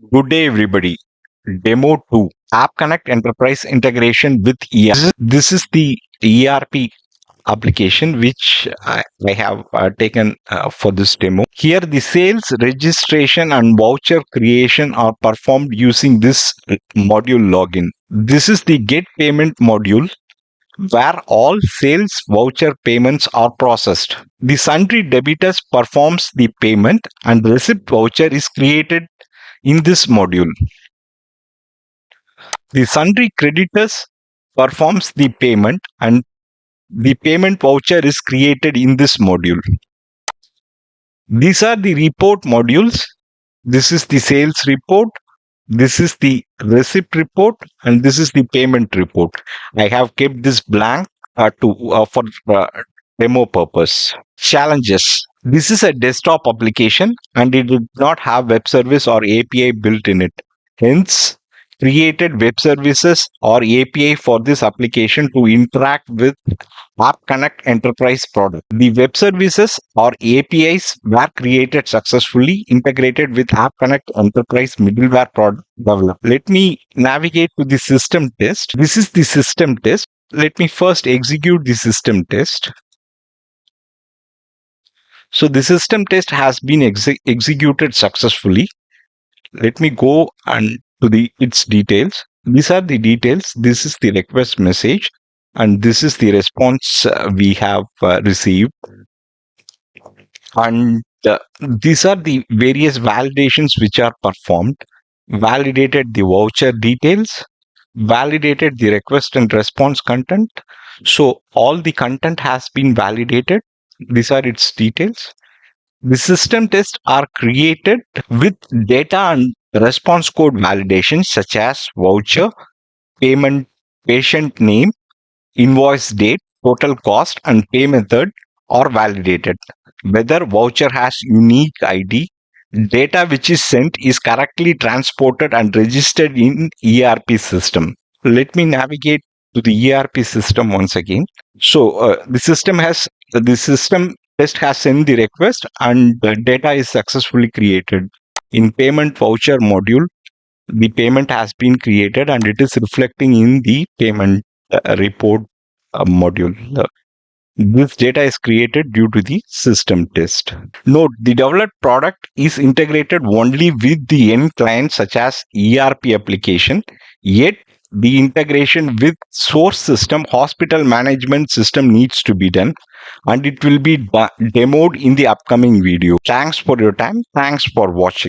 Good day, everybody. Demo 2 App Connect Enterprise Integration with ERP. This is the ERP application which I have taken for this demo. Here, the sales registration and voucher creation are performed using this module login. This is the Get Payment module where all sales voucher payments are processed. The sundry debitors performs the payment and receipt voucher is created in this module. The sundry creditors performs the payment and the payment voucher is created in this module. These are the report modules. This is the sales report. This is the receipt report and this is the payment report. I have kept this blank for demo purpose. Challenges. This is a desktop application and it did not have web service or API built in it. Hence, created web services or API for this application to interact with App Connect Enterprise product. The web services or APIs were created successfully, integrated with App Connect Enterprise middleware product developed. Let me navigate to the system test. This is the system test. Let me first execute the system test. So the system test has been executed successfully. Let me go and to its details. These are the details. This is the request message and this is the response we have received. And these are the various validations which are performed. Validated the voucher details, validated the request and response content. So all the content has been validated. These are its details. The system tests are created with data and response code validations such as voucher, payment, patient name, invoice date, total cost, and pay method are validated. Whether voucher has unique ID, data which is sent is correctly transported and registered in ERP system. Let me navigate to the ERP system once again. So the system test has sent the request and the data is successfully created. In payment voucher module, the payment has been created and it is reflecting in the payment report module. This data is created due to the system test. Note, the developed product is integrated only with the end client such as ERP application, yet the integration with source system, hospital management system needs to be done and it will be demoed in the upcoming video. Thanks for your time. Thanks for watching.